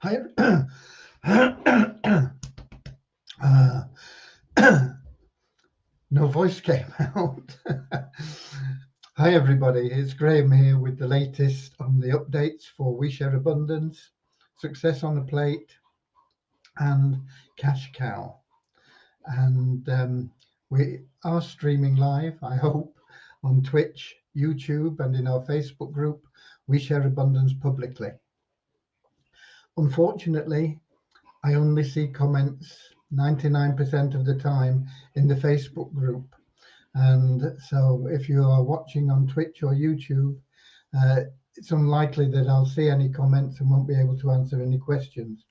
Hi. uh, no voice came out. Hi, everybody. It's Graham here with the latest on the updates for We Share Abundance, Success on a Plate, and Cash Cow. And we are streaming live, I hope, on Twitch, YouTube, and in our Facebook group, We Share Abundance Publicly. Unfortunately, I only see comments 99% of the time in the Facebook group. And so if you are watching on Twitch or YouTube, it's unlikely that I'll see any comments and won't be able to answer any questions.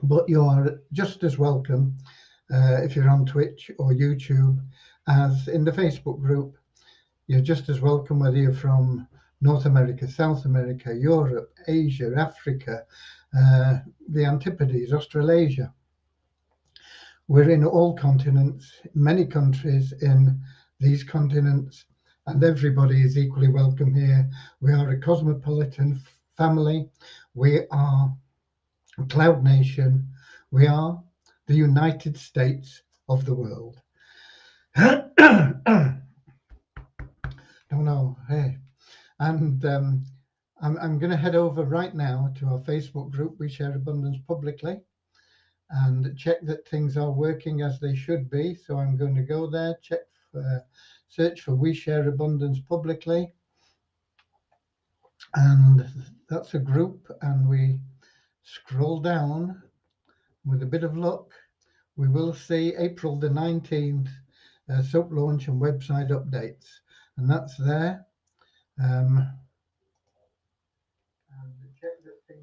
But you are just as welcome if you're on Twitch or YouTube as in the Facebook group. You're just as welcome whether you're from North America, South America, Europe, Asia, Africa, the Antipodes, Australasia. We're in all continents, many countries in these continents, and everybody is equally welcome here. We are a cosmopolitan family. We are a cloud nation. We are the United States of the world. Don't know. Hey. And I'm going to head over right now to our Facebook group, We Share Abundance Publicly, and check that things are working as they should be. So I'm going to go there, search for We Share Abundance Publicly. And that's a group. And we scroll down with a bit of luck. We will see April the 19th, soap launch and website updates. And that's there.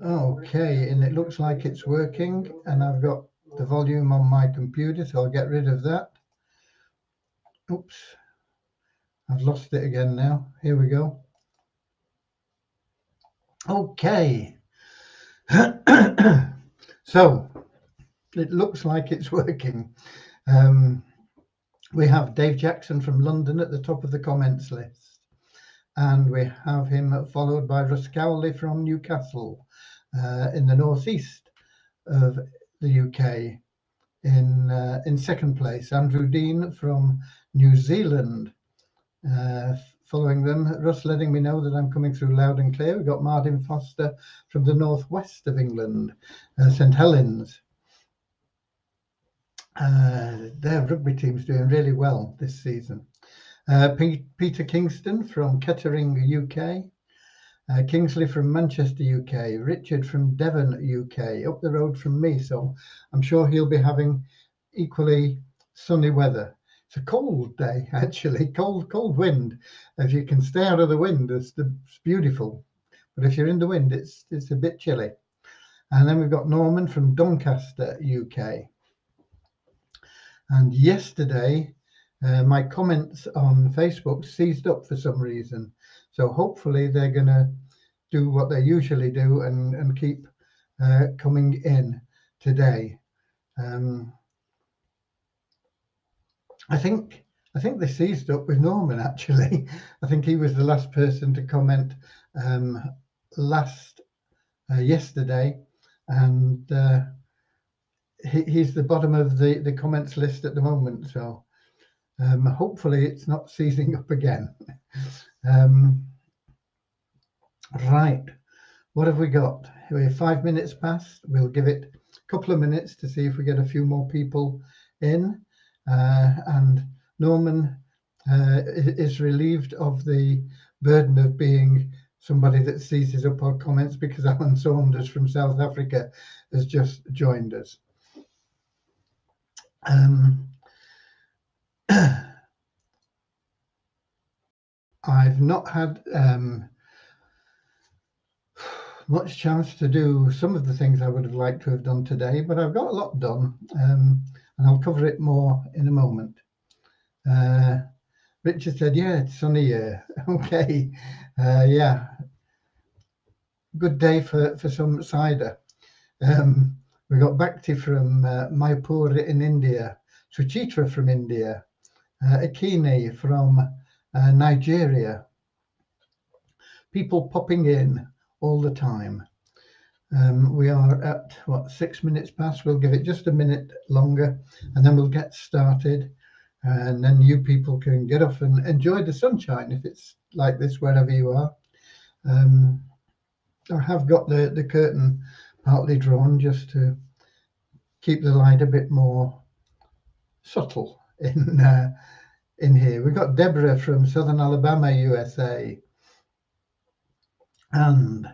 Okay, and it looks like it's working, and I've got the volume on my computer, so I'll get rid of that. Oops, I've lost it again now. Here we go. Okay. So it looks like it's working. We have Dave Jackson from London at the top of the comments list, and we have him followed by Russ Cowley from Newcastle in the northeast of the UK. In second place, Andrew Dean from New Zealand. Following them, Russ letting me know that I'm coming through loud and clear. We've got Martin Foster from the northwest of England, St Helens. Their rugby team's doing really well this season. Peter Kingston from Kettering, UK. Kingsley from Manchester, UK, Richard from Devon, UK, up the road from me. So I'm sure he'll be having equally sunny weather. It's a cold day, actually, cold wind. If you can stay out of the wind, it's beautiful. But if you're in the wind, it's a bit chilly. And then we've got Norman from Doncaster, UK. And yesterday, my comments on Facebook seized up for some reason. So hopefully they're going to do what they usually do and keep coming in today. I think they seized up with Norman, actually. I think he was the last person to comment yesterday, and he's the bottom of the comments list at the moment. So hopefully it's not seizing up again. Right, what have we got? We're 5 minutes past. We'll give it a couple of minutes to see if we get a few more people in. And Norman is relieved of the burden of being somebody that seizes up our comments because Alan Saunders from South Africa has just joined us. I've not had much chance to do some of the things I would have liked to have done today, but I've got a lot done, and I'll cover it more in a moment. Richard said, yeah, it's sunny here. Okay, yeah. Good day for some cider. We got Bhakti from Mayapur in India, Suchitra from India, Akini from Nigeria. People popping in all the time. We are at, what, 6 minutes past? We'll give it just a minute longer and then we'll get started. And then you people can get off and enjoy the sunshine if it's like this wherever you are. I have got the curtain partly drawn just to keep the light a bit more subtle in here. We've got Deborah from Southern Alabama, USA. And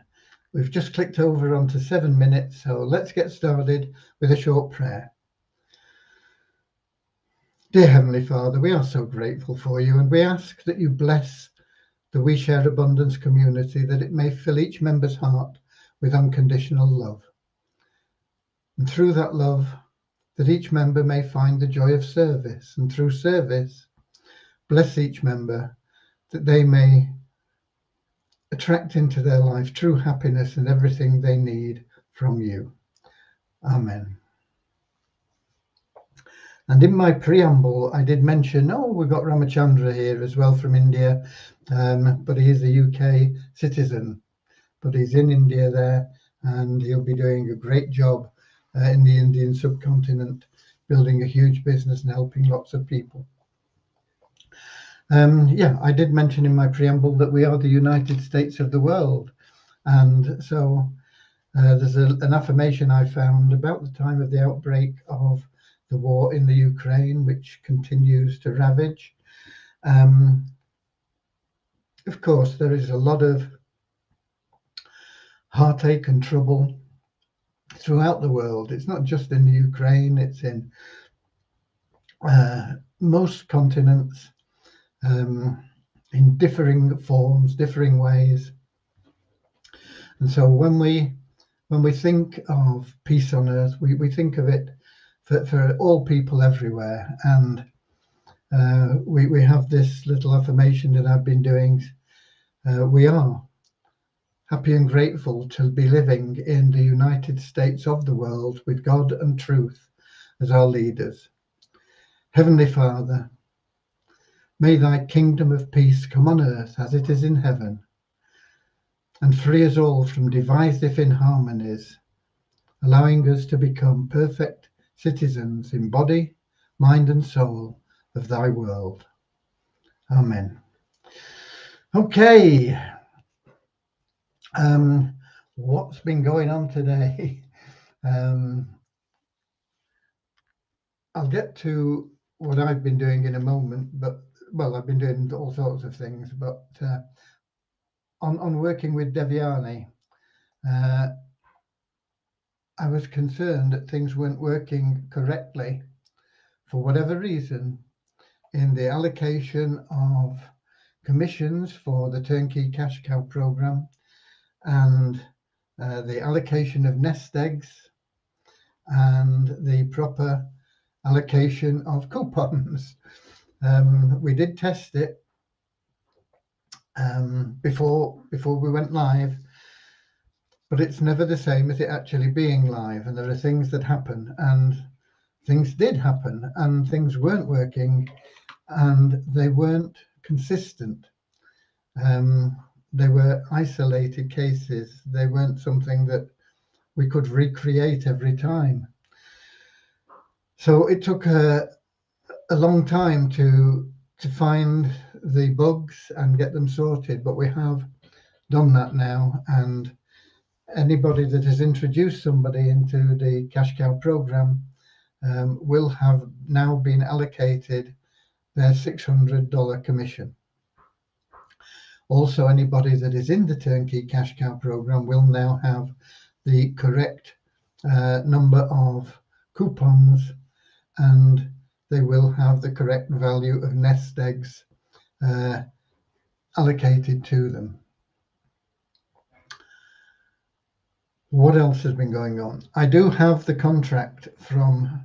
we've just clicked over onto 7 minutes, so let's get started with a short prayer. Dear Heavenly Father, we are so grateful for you, and we ask that you bless the We Share Abundance community, that it may fill each member's heart with unconditional love. And through that love, that each member may find the joy of service, and through service, bless each member, that they may attract into their life true happiness and everything they need from you. Amen. And in my preamble, I did mention, we've got Ramachandra here as well from India, but he is a UK citizen, but he's in India there, and he'll be doing a great job in the Indian subcontinent, building a huge business and helping lots of people. I did mention in my preamble that we are the United States of the world. And so there's an affirmation I found about the time of the outbreak of the war in the Ukraine, which continues to ravage. Of course, there is a lot of heartache and trouble throughout the world. It's not just in the Ukraine, it's in most continents, in differing forms, differing ways. And so when we think of peace on earth, we think of it for all people everywhere. And we have this little affirmation that I've been doing. We are happy and grateful to be living in the United States of the world with God and truth as our leaders. Heavenly Father, may thy kingdom of peace come on earth as it is in heaven, and free us all from divisive inharmonies, allowing us to become perfect citizens in body, mind, and soul of thy world. Amen. Okay. What's been going on today? I'll get to what I've been doing in a moment, but I've been doing all sorts of things, but on working with Devyani, I was concerned that things weren't working correctly for whatever reason in the allocation of commissions for the Turnkey Cash Cow program and the allocation of nest eggs and the proper allocation of coupons. We did test it before we went live, but it's never the same as it actually being live, and there are things that happen, and things did happen, and things weren't working, and they weren't consistent. They were isolated cases. They weren't something that we could recreate every time. So it took a long time to find the bugs and get them sorted, but we have done that now, and anybody that has introduced somebody into the Cash Cow program will have now been allocated their $600 commission. Also, anybody that is in the Turnkey Cash Cow program will now have the correct number of coupons, and they will have the correct value of nest eggs allocated to them. What else has been going on? I do have the contract from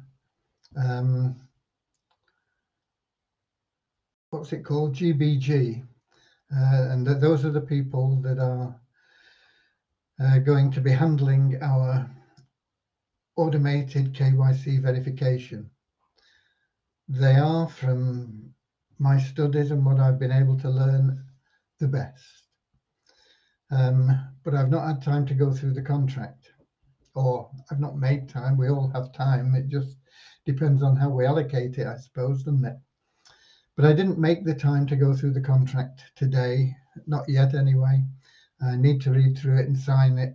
what's it called? GBG. And those are the people that are going to be handling our automated KYC verification. They are, from my studies and what I've been able to learn, the best. But I've not had time to go through the contract. or I've not made time. We all have time. It just depends on how we allocate it, I suppose, doesn't it? But I didn't make the time to go through the contract today, not yet anyway. I need to read through it and sign it,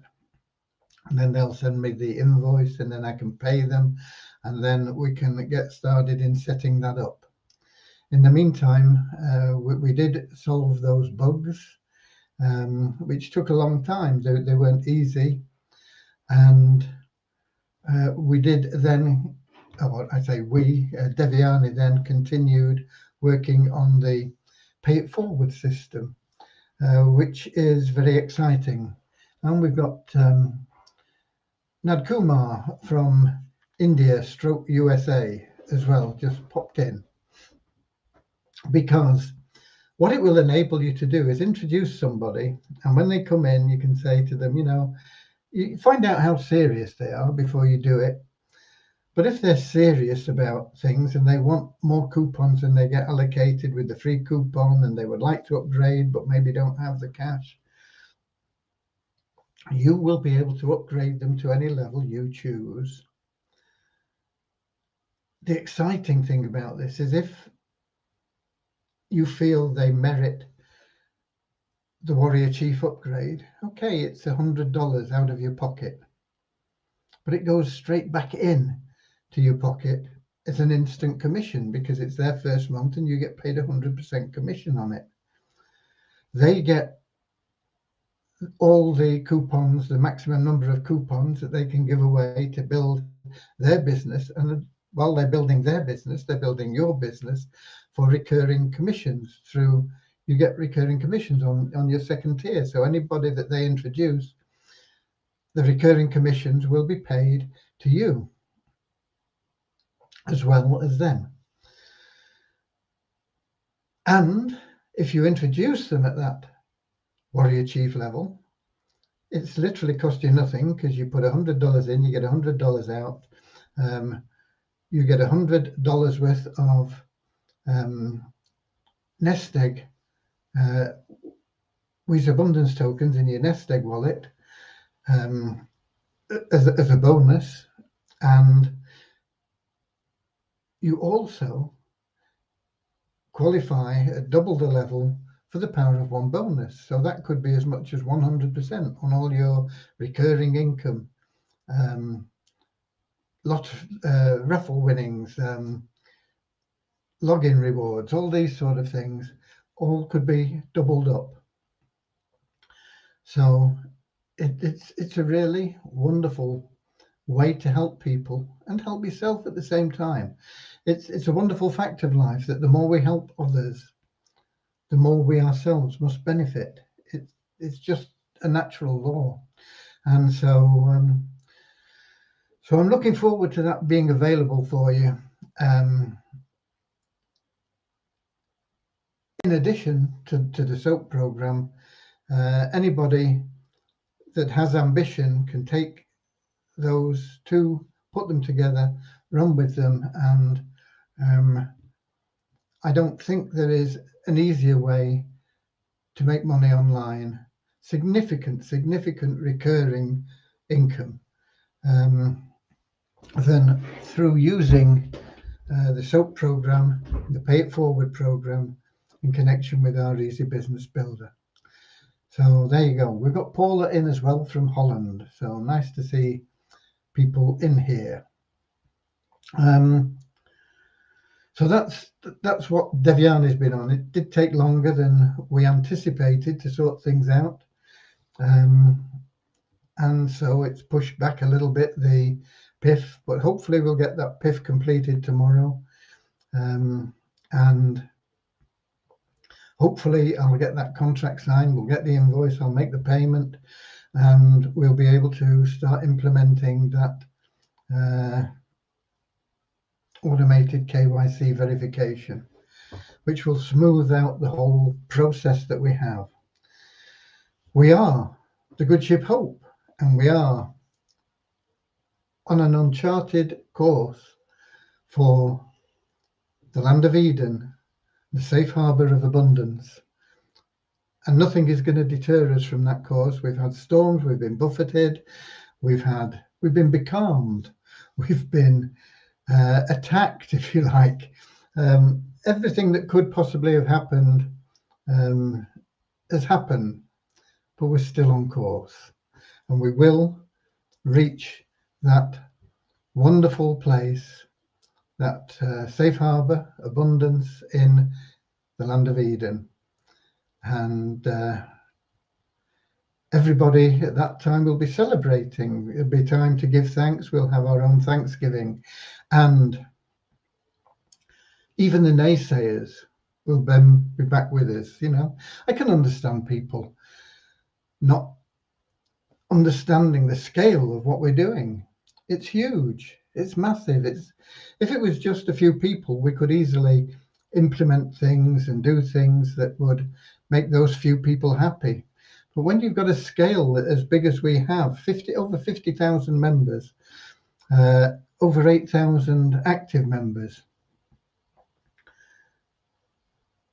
and then they'll send me the invoice, and then I can pay them, and then we can get started in setting that up. In the meantime, we did solve those bugs, which took a long time. They weren't easy, and we did then, I say we, Devyani then continued working on the Pay It Forward system, which is very exciting. And we've got Nadkumar from India / USA as well, just popped in. Because what it will enable you to do is introduce somebody, and when they come in, you can say to them, you find out how serious they are before you do it. But if they're serious about things and they want more coupons than they get allocated with the free coupon, and they would like to upgrade but maybe don't have the cash, you will be able to upgrade them to any level you choose. The exciting thing about this is if you feel they merit the Warrior Chief upgrade, okay, it's $100 out of your pocket, but it goes straight back in to your pocket as an instant commission because it's their first month and you get paid 100% commission on it. They get all the coupons, the maximum number of coupons that they can give away to build their business. And while they're building their business, they're building your business for recurring commissions through, you get recurring commissions on your second tier. So anybody that they introduce, the recurring commissions will be paid to you as well as them. And if you introduce them at that Warrior Chief level, it's literally cost you nothing because you put $100 in, you get $100 out. You get $100 worth of Nest Egg Wheeze Abundance tokens in your Nest Egg wallet as a bonus, and you also qualify at double the level for the Power of One bonus. So that could be as much as 100% on all your recurring income, raffle winnings, login rewards, all these sort of things, all could be doubled up. So it's a really wonderful way to help people and help yourself at the same time. It's a wonderful fact of life that the more we help others, the more we ourselves must benefit. It's just a natural law. And so I'm looking forward to that being available for you. In addition to the SOAP program, anybody that has ambition can take those two, put them together, run with them, and I don't think there is an easier way to make money online, significant recurring income, than through using the SOAP program, the Pay It Forward program, in connection with our Easy Business Builder. So there you go. We've got Paula in as well from Holland. So nice to see people in here. So that's what Devyani's been on. It did take longer than we anticipated to sort things out. And so it's pushed back a little bit, the PIF, but hopefully we'll get that PIF completed tomorrow. And hopefully I'll get that contract signed, we'll get the invoice, I'll make the payment, and we'll be able to start implementing that automated KYC verification, which will smooth out the whole process that we have. We are the Good Ship Hope, and we are on an uncharted course for the land of Eden, the safe harbor of abundance. And nothing is going to deter us from that course. We've had storms, we've been buffeted, we've we've been becalmed, we've been attacked, if you like. Everything that could possibly have happened has happened, but we're still on course, and we will reach that wonderful place, that safe harbour, abundance in the land of Eden. And everybody at that time will be celebrating. It'll be time to give thanks. We'll have our own Thanksgiving. And even the naysayers will then be back with us. You know, I can understand people not understanding the scale of what we're doing. It's huge. It's massive. If it was just a few people, we could easily implement things and do things that would make those few people happy. But when you've got a scale as big as we have, over 50,000 members, over 8,000 active members,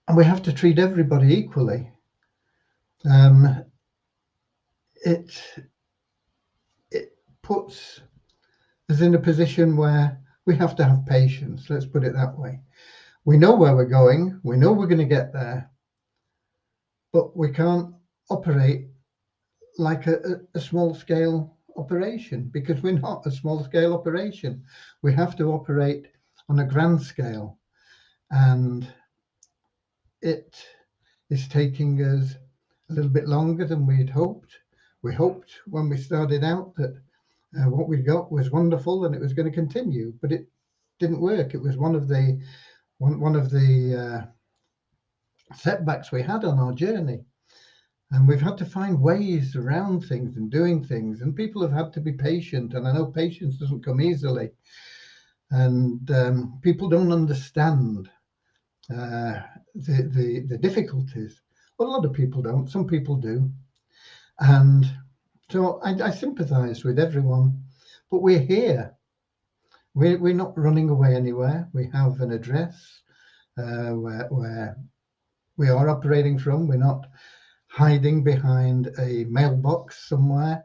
and we have to treat everybody equally, it puts us in a position where we have to have patience. Let's put it that way. We know where we're going. We know we're going to get there, but we can't operate like a small scale operation, because we're not a small scale operation. We have to operate on a grand scale, and it is taking us a little bit longer than we'd hoped. We hoped when we started out that what we got was wonderful and it was going to continue, but it didn't work. It was one of the setbacks we had on our journey. And we've had to find ways around things and doing things, and people have had to be patient. And I know patience doesn't come easily, and people don't understand the difficulties. Well, a lot of people don't. Some people do, and so I sympathise with everyone. But we're here. We're not running away anywhere. We have an address where we are operating from. We're not hiding behind a mailbox somewhere.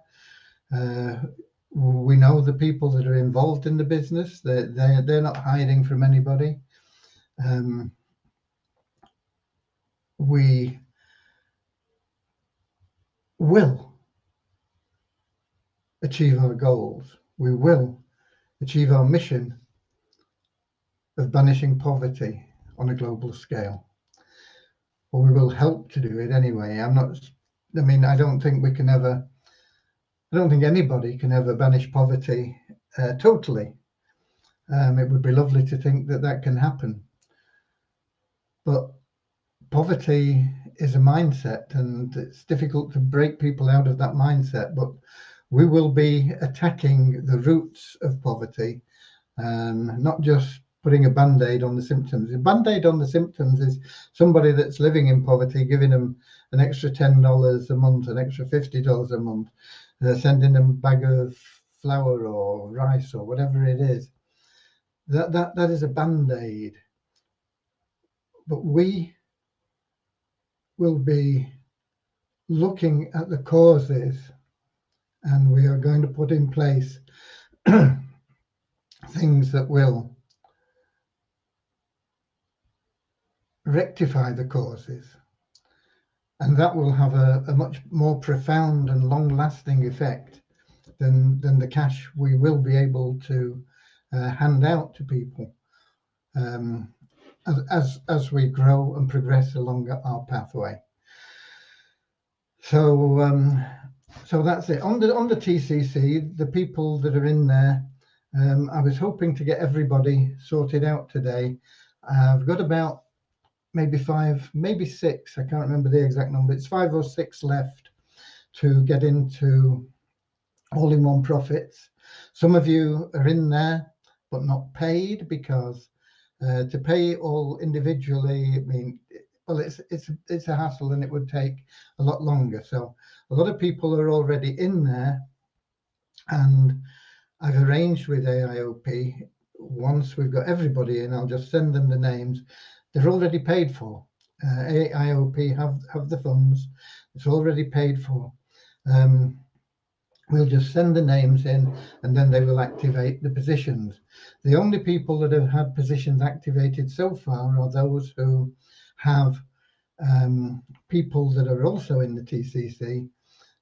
We know the people that are involved in the business. They're not hiding from anybody. We will achieve our goals. We will achieve our mission of banishing poverty on a global scale. Or we will help to do it anyway. I don't think anybody can ever banish poverty totally. It would be lovely to think that can happen. But poverty is a mindset, and it's difficult to break people out of that mindset. But we will be attacking the roots of poverty, not just putting a band-aid on the symptoms. A band-aid on the symptoms is somebody that's living in poverty, giving them an extra $10 a month, an extra $50 a month, sending them a bag of flour or rice or whatever it is. That is a band-aid. But we will be looking at the causes, and we are going to put in place things that will rectify the causes, and that will have a much more profound and long-lasting effect than the cash we will be able to hand out to people as we grow and progress along our pathway. So that's it. On the TCC, the people that are in there, I was hoping to get everybody sorted out today. I've got about maybe 5, maybe 6, I can't remember the exact number. It's 5 or 6 left to get into all-in-one profits. Some of you are in there but not paid, because to pay all individually, it's a hassle, and it would take a lot longer. So a lot of people are already in there, and I've arranged with AIOP, once we've got everybody in, I'll just send them the names. They're already paid for. AIOP have the funds. It's already paid for. We'll just send the names in, and then they will activate the positions. The only people that have had positions activated so far are those who have people that are also in the TCC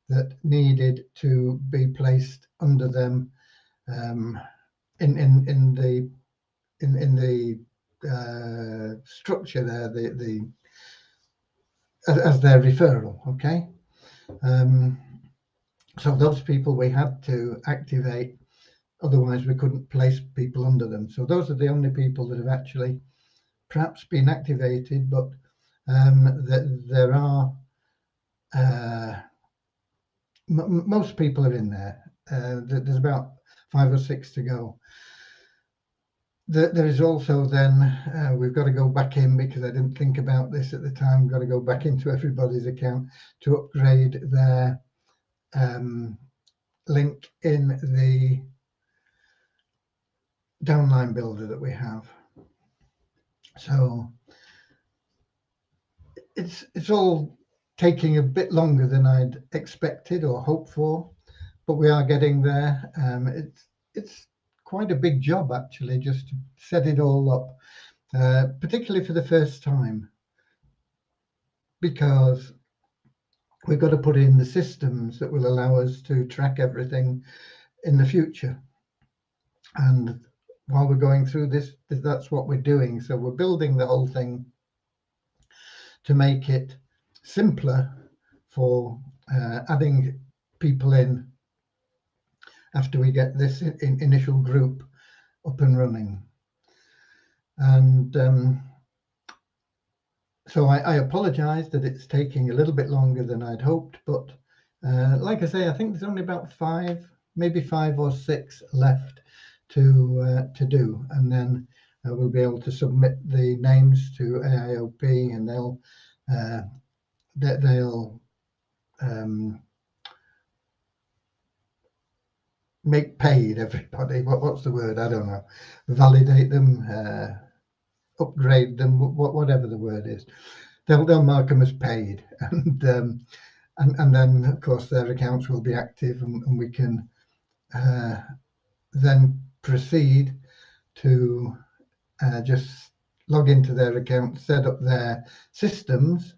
that needed to be placed under them in the structure there, as their referral. Okay, so those people we had to activate, otherwise we couldn't place people under them. So those are the only people that have actually perhaps been activated, but there are most people are in there. There's about 5 or 6 to go. There is also then, we've got to go back in, because I didn't think about this at the time, we've got to go back into everybody's account to upgrade their link in the downline builder that we have. So it's all taking a bit longer than I'd expected or hoped for, but we are getting there. It's quite a big job, actually, just to set it all up, particularly for the first time, because we've got to put in the systems that will allow us to track everything in the future. And while we're going through this, that's what we're doing. So we're building the whole thing to make it simpler for adding people in after we get this initial group up and running. And so I apologize that it's taking a little bit longer than I'd hoped, but like I say, I think there's only about 5, maybe 5 or 6 left to do, and then we'll be able to submit the names to AIOP, and they'll make paid everybody. What's the word? I don't know. Validate them, upgrade them, whatever the word is. They'll mark them as paid, and then of course their accounts will be active, and we can then proceed to just log into their account, set up their systems.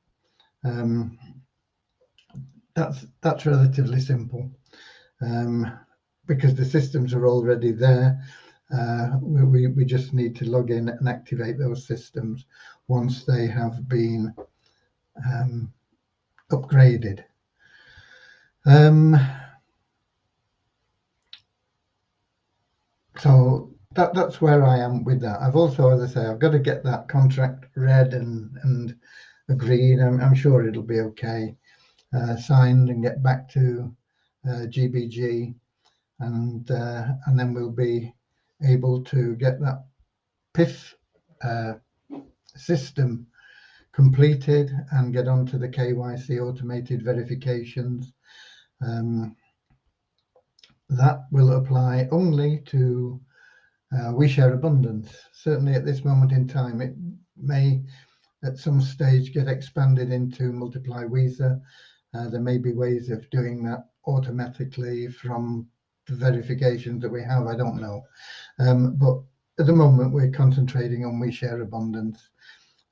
That's relatively simple, because the systems are already there. We just need to log in and activate those systems once they have been upgraded. So that's where I am with that. I've also, as I say, I've got to get that contract read and agreed. I'm sure it'll be okay, signed, and get back to GBG, and then we'll be able to get that PIF system completed and get onto the KYC automated verifications. That will apply only to WeShare Abundance. Certainly at this moment in time, it may at some stage get expanded into Multiply Visa. There may be ways of doing that automatically from the verifications that we have. I don't know. But at the moment, we're concentrating on WeShare Abundance.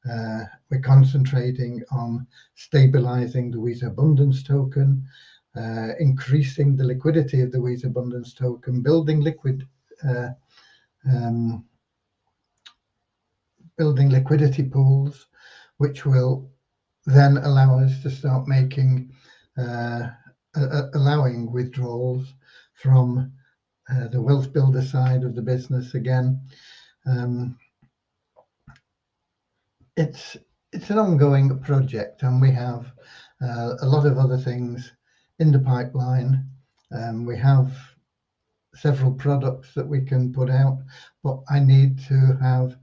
We're concentrating on stabilizing the Visa Abundance token, increasing the liquidity of the Visa Abundance token, building liquidity pools, which will then allow us to start making allowing withdrawals from the wealth builder side of the business again. It's an ongoing project, and we have a lot of other things in the pipeline. We have several products that we can put out, but I need to have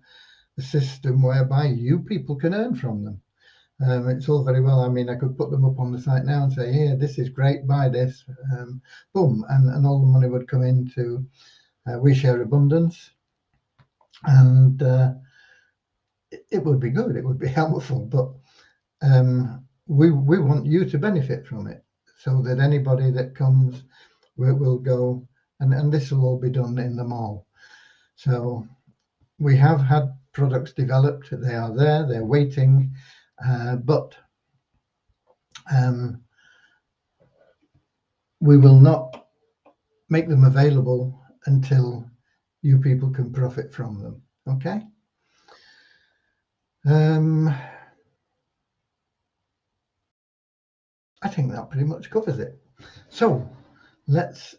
a system whereby you people can earn from them. It's all very well. I mean, I could put them up on the site now and say, here, this is great, buy this, boom, and all the money would come into WeShare Abundance, and it would be good, it would be helpful, but we want you to benefit from it, so that anybody that comes will go, and this will all be done in the mall. So we have had products developed, they are there, they're waiting, but we will not make them available until you people can profit from them. Okay. I think that pretty much covers it. So let's,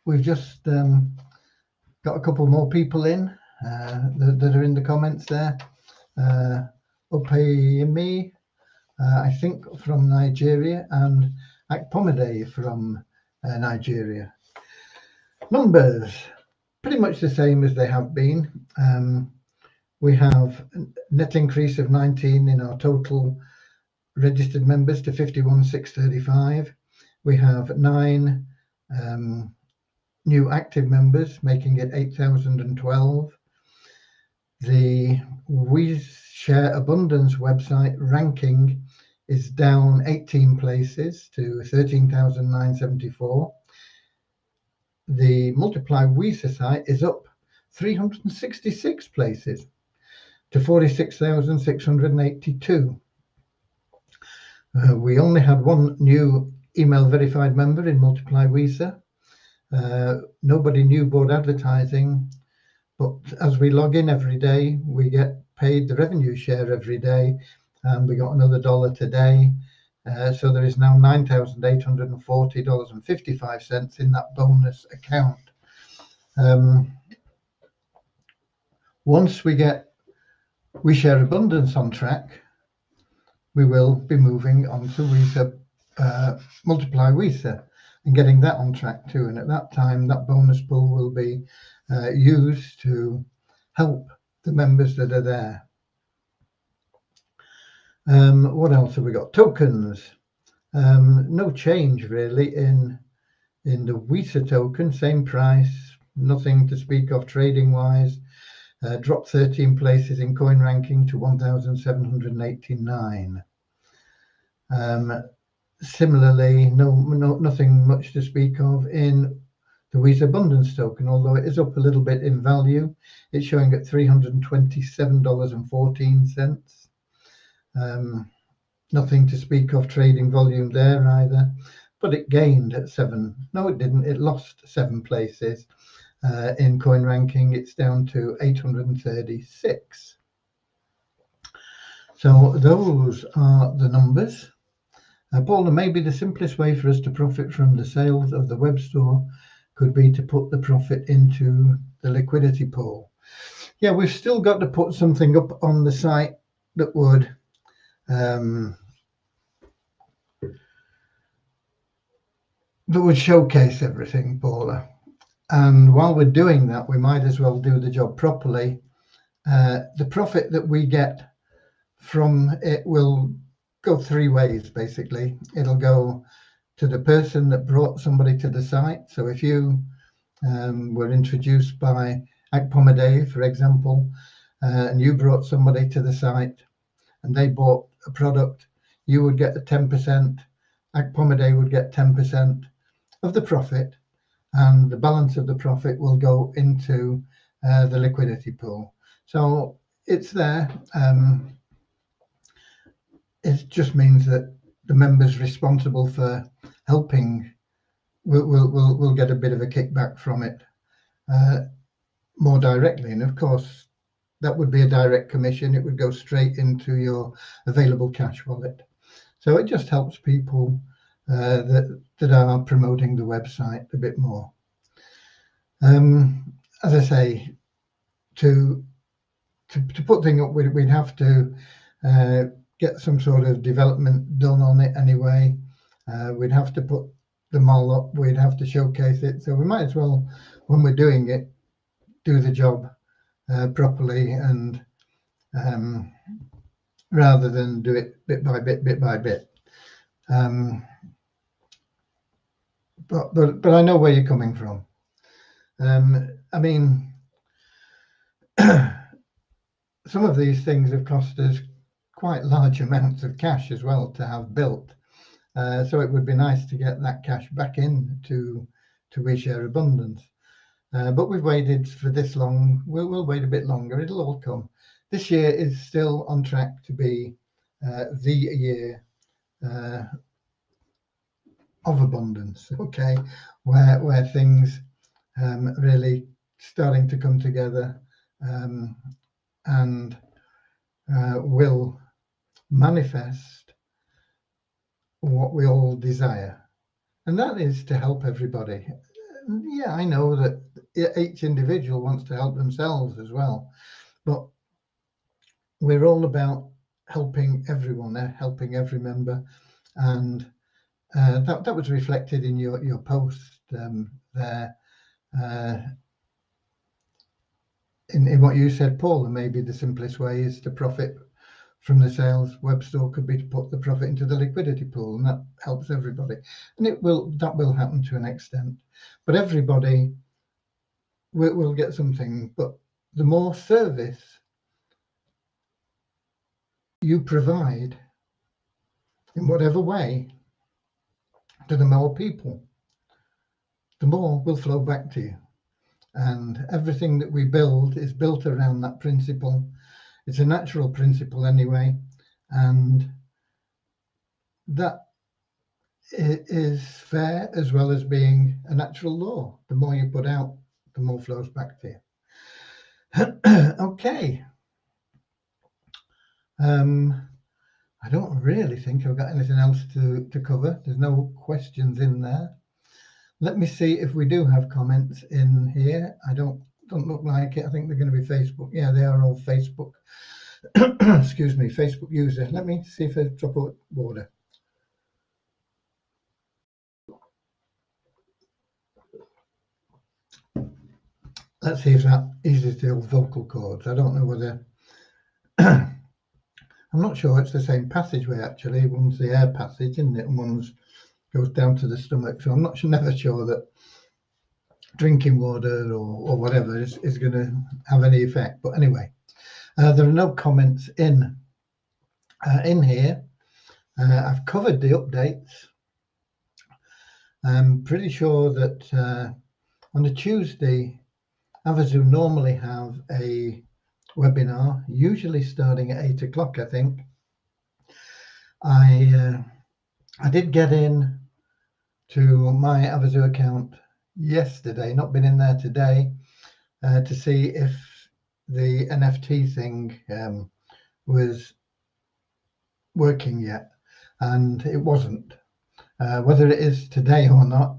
we've just got a couple more people in that are in the comments there. Opeyemi, I think from Nigeria, and Akpomede from Nigeria. Numbers, pretty much the same as they have been. We have a net increase of 19 in our total registered members to 51,635. We have 9 new active members, making it 8,012. The We Share Abundance website ranking is down 18 places to 13,974. The Multiply WISA site is up 366 places to 46,682. We only had 1 new email verified member in Multiply WISA. Nobody new board advertising, but as we log in every day, we get paid the revenue share every day, and we got another $1 today. So there is now $9,840.55 in that bonus account. Once we get We Share Abundance on track, we will be moving on to WISA, Multiply WISA, and getting that on track too. And at that time, that bonus pool will be used to help the members that are there. What else have we got? Tokens. No change really in the WISA token, same price, nothing to speak of trading wise. Dropped 13 places in coin ranking to 1,789. Similarly, nothing much to speak of in the WISA Abundance token, although it is up a little bit in value. It's showing at $327.14. Nothing to speak of trading volume there either, but it gained at 7. No, it didn't. It lost 7 places. In coin ranking, it's down to 836. So those are the numbers. Paula, maybe the simplest way for us to profit from the sales of the web store could be to put the profit into the liquidity pool. Yeah, we've still got to put something up on the site that would showcase everything, Paula. And while we're doing that, we might as well do the job properly. The profit that we get from it will go 3 ways, basically. It'll go to the person that brought somebody to the site. So if you were introduced by Akpomede, for example, and you brought somebody to the site and they bought a product, you would get the 10%, Akpomede would get 10% of the profit, and the balance of the profit will go into the liquidity pool. So it's there. It just means that the members responsible for helping will get a bit of a kickback from it more directly. And of course, that would be a direct commission. It would go straight into your available cash wallet. So it just helps people that are promoting the website a bit more. As I say, to put things up, we'd have to get some sort of development done on it anyway. We'd have to put the mall up, we'd have to showcase it. So we might as well, when we're doing it, do the job properly, and rather than do it bit by bit. But I know where you're coming from. I mean, some of these things have cost us quite large amounts of cash as well to have built. So it would be nice to get that cash back in to We Share Abundance. But we've waited for this long. We'll wait a bit longer. It'll all come. This year is still on track to be the year of abundance, okay, where things really starting to come together and will manifest what we all desire, and that is to help everybody. Yeah, I know that each individual wants to help themselves as well, but we're all about helping everyone, helping every member, and that was reflected in your post there. In what you said, Paul, and maybe the simplest way is to profit from the sales. Web store could be to put the profit into the liquidity pool, and that helps everybody. And that will happen to an extent, but everybody will get something. But the more service you provide in whatever way to the more people, the more will flow back to you. And everything that we build is built around that principle. It's a natural principle anyway, and that is fair as well as being a natural law. The more you put out, the more flows back to you. Okay. I don't really think I've got anything else to cover. There's no questions in there. Let me see if we do have comments in here. I don't look like it. I think they're going to be Facebook. Yeah, they are all Facebook. Excuse me, Facebook user. Let me see if I drop a water. Let's see if that eases the old vocal cords. I don't know whether I'm not sure it's the same passageway actually. One's the air passage, isn't it? And one's goes down to the stomach. So I'm never sure that drinking water or whatever is going to have any effect. But anyway, there are no comments in here. I've covered the updates. I'm pretty sure that on a Tuesday, Avazu normally have a webinar, usually starting at 8 o'clock, I think. I did get in to my Avazu account yesterday, not been in there today, to see if the NFT thing was working yet, and it wasn't. Whether it is today or not,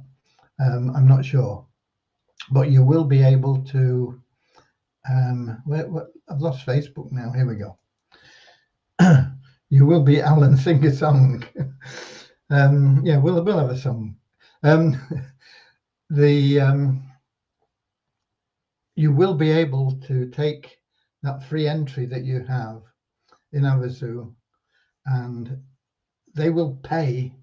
I'm not sure. But you will be able to. I've lost Facebook now. Here we go. You will be Alan, sing a song. Yeah, we'll have a song. You will be able to take that free entry that you have in Avazu, and they will pay.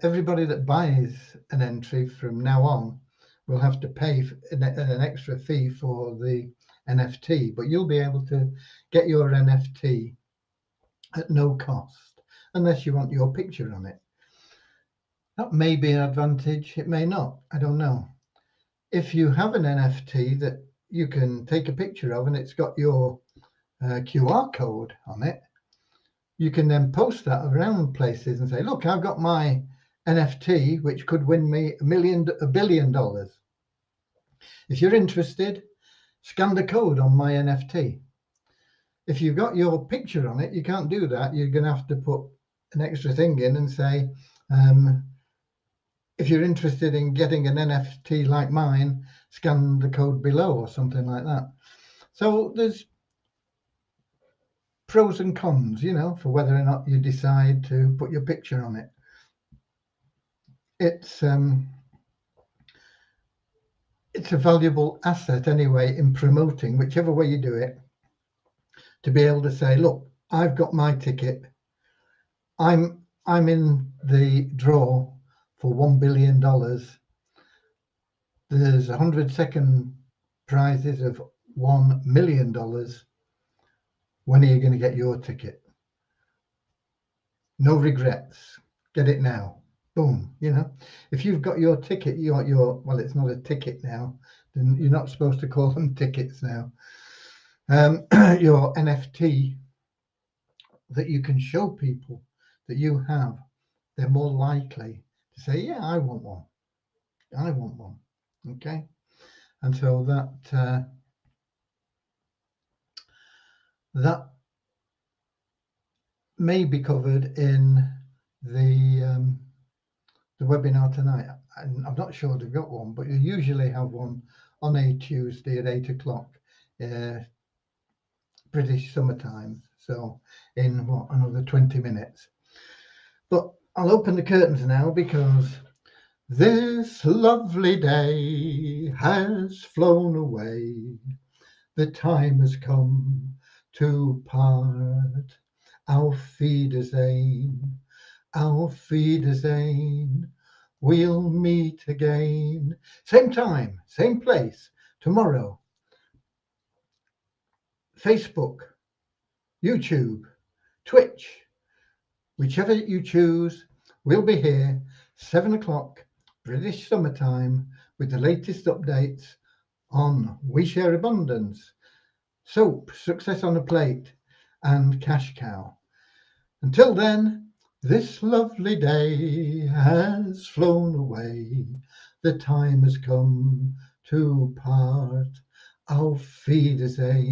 Everybody that buys an entry from now on will have to pay an extra fee for the NFT, but you'll be able to get your NFT at no cost, unless you want your picture on it. That may be an advantage, it may not, I don't know. If you have an NFT that you can take a picture of and it's got your QR code on it, you can then post that around places and say, look, I've got my NFT, which could win me $1 billion. If you're interested, scan the code on my NFT. If you've got your picture on it, you can't do that. You're going to have to put an extra thing in and say, if you're interested in getting an NFT like mine, scan the code below or something like that. So there's pros and cons, you know, for whether or not you decide to put your picture on it. It's a valuable asset anyway in promoting, whichever way you do it, to be able to say, look, I've got my ticket. I'm in the draw for $1 billion. There's 100 second prizes of $1 million. When are you going to get your ticket? No regrets. get it now. Boom. You know, if you've got your ticket, your well, it's not a ticket now. Then you're not supposed to call them tickets now. Your NFT that you can show people that you have, they're more likely to say, "Yeah, I want one. I want one." Okay, and so that may be covered in the webinar tonight. And I'm not sure they've got one, but you usually have one on a Tuesday at 8 o'clock British summertime. So in what, another 20 minutes. But I'll open the curtains now because this lovely day has flown away. The time has come to part. Auf Wiedersehen. Auf Wiedersehen. We'll meet again. Same time, same place, tomorrow. Facebook, YouTube, Twitch, whichever you choose, we'll be here 7 o'clock British summertime with the latest updates on We Share Abundance, Soap, Success on a Plate, and Cash Cow. Until then, this lovely day has flown away. The time has come to part. Auf Wiedersehen.